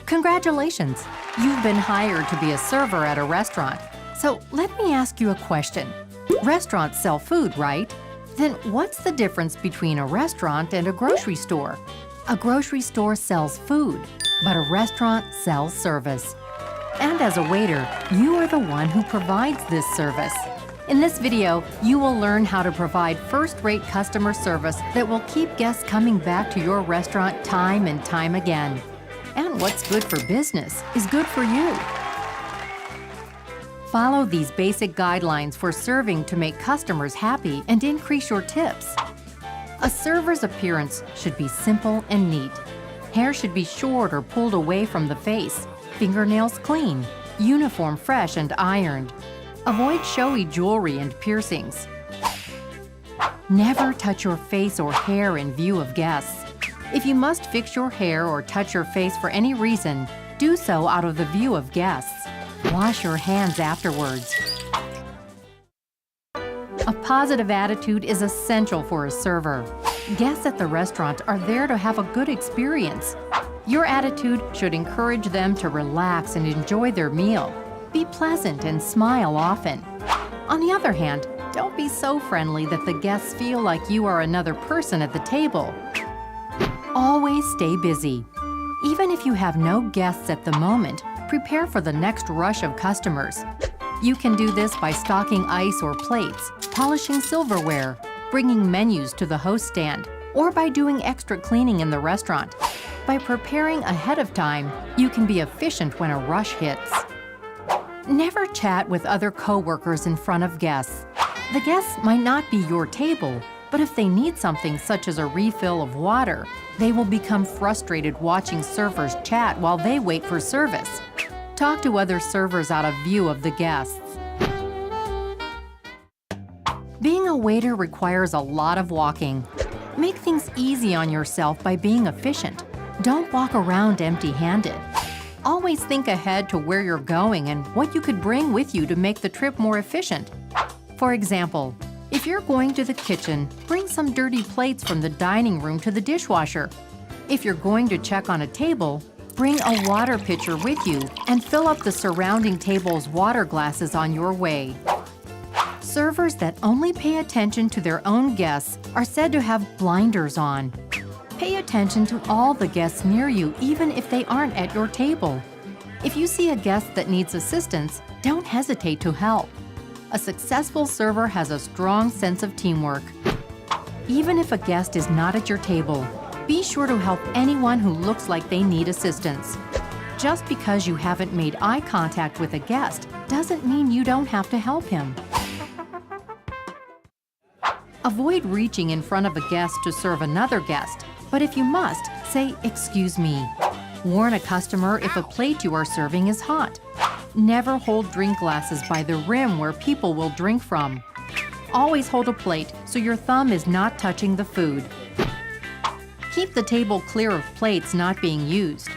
Congratulations! You've been hired to be a server at a restaurant. So let me ask you a question. Restaurants sell food, right? Then what's the difference between a restaurant and a grocery store? A grocery store sells food, but a restaurant sells service. And as a waiter, you are the one who provides this service. In this video, you will learn how to provide first-rate customer service that will keep guests coming back to your restaurant time and time again. And what's good for business is good for you. Follow these basic guidelines for serving to make customers happy and increase your tips. A server's appearance should be simple and neat. Hair should be short or pulled away from the face. Fingernails clean. Uniform fresh and ironed. Avoid showy jewelry and piercings. Never touch your face or hair in view of guests. If you must fix your hair or touch your face for any reason, do so out of the view of guests. Wash your hands afterwards. A positive attitude is essential for a server. Guests at the restaurant are there to have a good experience. Your attitude should encourage them to relax and enjoy their meal. Be pleasant and smile often. On the other hand, don't be so friendly that the guests feel like you are another person at the table. Always stay busy. Even if you have no guests at the moment, prepare for the next rush of customers. You can do this by stocking ice or plates, polishing silverware, bringing menus to the host stand, or by doing extra cleaning in the restaurant. By preparing ahead of time, you can be efficient when a rush hits. Never chat with other coworkers in front of guests. The guests might not be your table, but if they need something such as a refill of water, they will become frustrated watching servers chat while they wait for service. Talk to other servers out of view of the guests. Being a waiter requires a lot of walking. Make things easy on yourself by being efficient. Don't walk around empty-handed. Always think ahead to where you're going and what you could bring with you to make the trip more efficient. For example, if you're going to the kitchen, bring some dirty plates from the dining room to the dishwasher. If you're going to check on a table, bring a water pitcher with you and fill up the surrounding table's water glasses on your way. Servers that only pay attention to their own guests are said to have blinders on. Pay attention to all the guests near you, even if they aren't at your table. If you see a guest that needs assistance, don't hesitate to help. A successful server has a strong sense of teamwork. Even if a guest is not at your table, be sure to help anyone who looks like they need assistance. Just because you haven't made eye contact with a guest doesn't mean you don't have to help him. Avoid reaching in front of a guest to serve another guest, but if you must, say, "Excuse me." Warn a customer if a plate you are serving is hot. Never hold drink glasses by the rim where people will drink from. Always hold a plate so your thumb is not touching the food. Keep the table clear of plates not being used.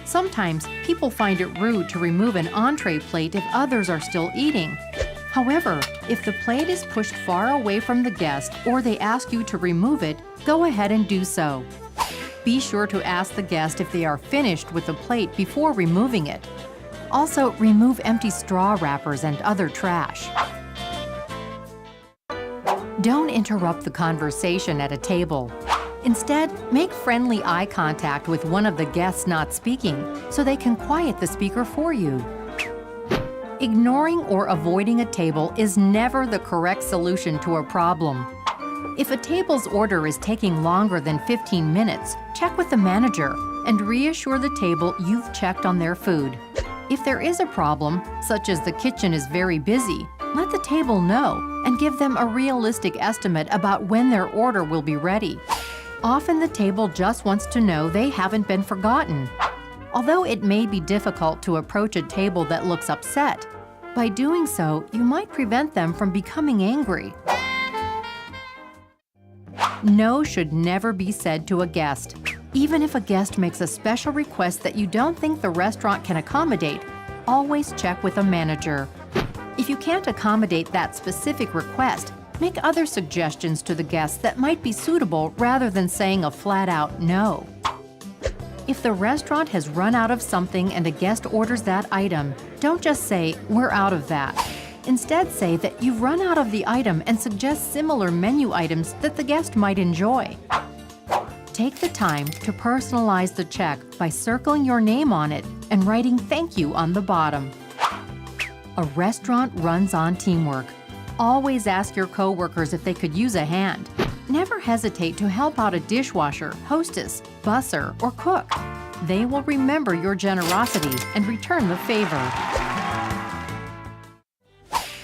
Sometimes people find it rude to remove an entree plate if others are still eating. However, if the plate is pushed far away from the guest or they ask you to remove it, go ahead and do so. Be sure to ask the guest if they are finished with the plate before removing it. Also, remove empty straw wrappers and other trash. Don't interrupt the conversation at a table. Instead, make friendly eye contact with one of the guests not speaking so they can quiet the speaker for you. Ignoring or avoiding a table is never the correct solution to a problem. If a table's order is taking longer than 15 minutes, check with the manager and reassure the table you've checked on their food. If there is a problem, such as the kitchen is very busy, let the table know and give them a realistic estimate about when their order will be ready. Often the table just wants to know they haven't been forgotten. Although it may be difficult to approach a table that looks upset, by doing so, you might prevent them from becoming angry. No should never be said to a guest. Even if a guest makes a special request that you don't think the restaurant can accommodate, always check with a manager. If you can't accommodate that specific request, make other suggestions to the guests that might be suitable rather than saying a flat-out no. If the restaurant has run out of something and a guest orders that item, don't just say, "We're out of that." Instead, say that you've run out of the item and suggest similar menu items that the guest might enjoy. Take the time to personalize the check by circling your name on it and writing "Thank you" on the bottom. A restaurant runs on teamwork. Always ask your coworkers if they could use a hand. Never hesitate to help out a dishwasher, hostess, busser, or cook. They will remember your generosity and return the favor.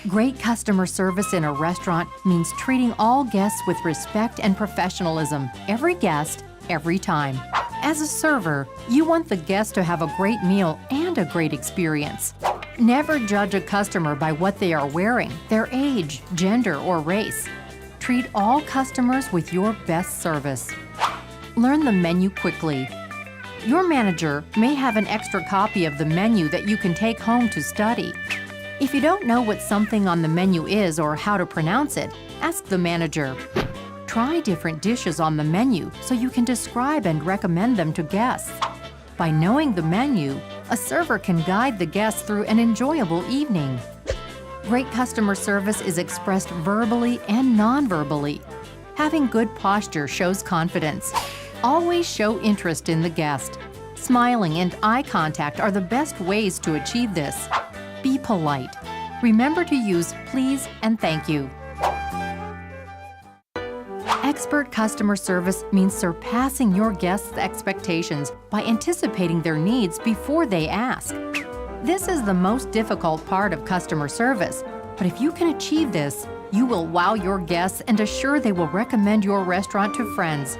Great customer service in a restaurant means treating all guests with respect and professionalism, every guest, every time. As a server, you want the guest to have a great meal and a great experience. Never judge a customer by what they are wearing, their age, gender, or race. Treat all customers with your best service. Learn the menu quickly. Your manager may have an extra copy of the menu that you can take home to study. If you don't know what something on the menu is or how to pronounce it, ask the manager. Try different dishes on the menu so you can describe and recommend them to guests. By knowing the menu, a server can guide the guests through an enjoyable evening. Great customer service is expressed verbally and non-verbally. Having good posture shows confidence. Always show interest in the guest. Smiling and eye contact are the best ways to achieve this. Be polite. Remember to use "please" and "thank you." Expert customer service means surpassing your guests' expectations by anticipating their needs before they ask. This is the most difficult part of customer service, but if you can achieve this, you will wow your guests and assure they will recommend your restaurant to friends.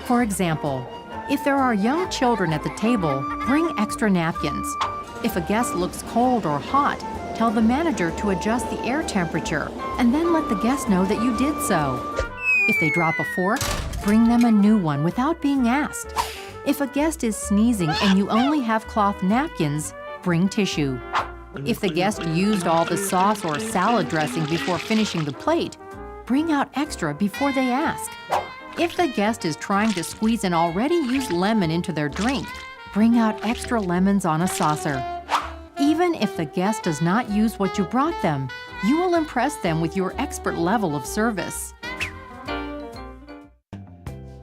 For example, if there are young children at the table, bring extra napkins. If a guest looks cold or hot, tell the manager to adjust the air temperature and then let the guest know that you did so. If they drop a fork, bring them a new one without being asked. If a guest is sneezing and you only have cloth napkins, bring tissue. If the guest used all the sauce or salad dressing before finishing the plate, bring out extra before they ask. If the guest is trying to squeeze an already used lemon into their drink, bring out extra lemons on a saucer. Even if the guest does not use what you brought them, you will impress them with your expert level of service.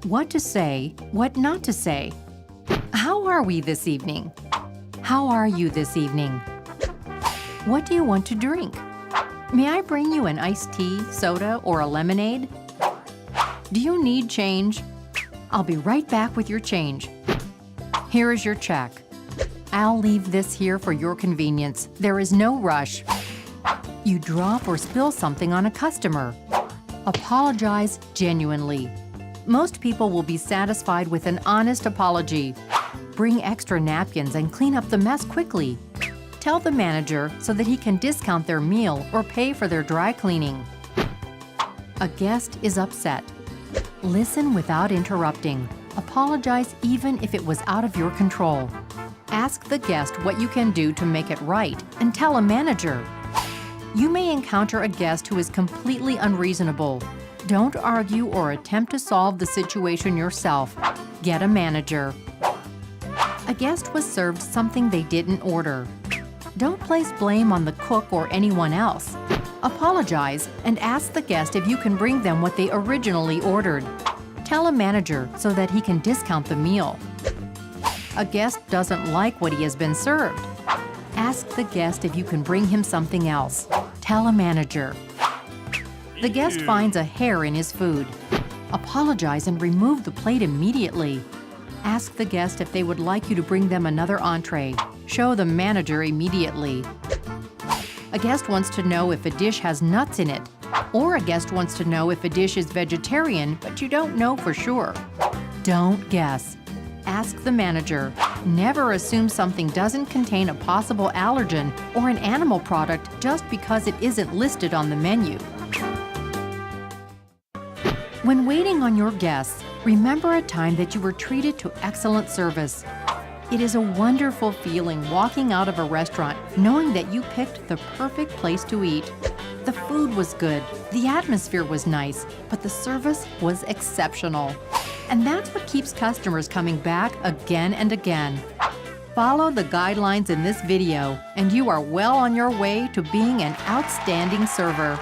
What to say, what not to say. How are we this evening? How are you this evening? What do you want to drink? May I bring you an iced tea, soda, or a lemonade? Do you need change? I'll be right back with your change. Here is your check. I'll leave this here for your convenience. There is no rush. You drop or spill something on a customer. Apologize genuinely. Most people will be satisfied with an honest apology. Bring extra napkins and clean up the mess quickly. Tell the manager so that he can discount their meal or pay for their dry cleaning. A guest is upset. Listen without interrupting. Apologize even if it was out of your control. Ask the guest what you can do to make it right and tell a manager. You may encounter a guest who is completely unreasonable. Don't argue or attempt to solve the situation yourself. Get a manager. A guest was served something they didn't order. Don't place blame on the cook or anyone else. Apologize and ask the guest if you can bring them what they originally ordered. Tell a manager so that he can discount the meal. A guest doesn't like what he has been served. Ask the guest if you can bring him something else. Tell a manager. The guest finds a hair in his food. Apologize and remove the plate immediately. Ask the guest if they would like you to bring them another entree. Show the manager immediately. A guest wants to know if a dish has nuts in it. Or a guest wants to know if a dish is vegetarian, but you don't know for sure. Don't guess. Ask the manager. Never assume something doesn't contain a possible allergen or an animal product just because it isn't listed on the menu. When waiting on your guests, remember a time that you were treated to excellent service. It is a wonderful feeling walking out of a restaurant knowing that you picked the perfect place to eat. The food was good, the atmosphere was nice, but the service was exceptional. And that's what keeps customers coming back again and again. Follow the guidelines in this video, and you are well on your way to being an outstanding server.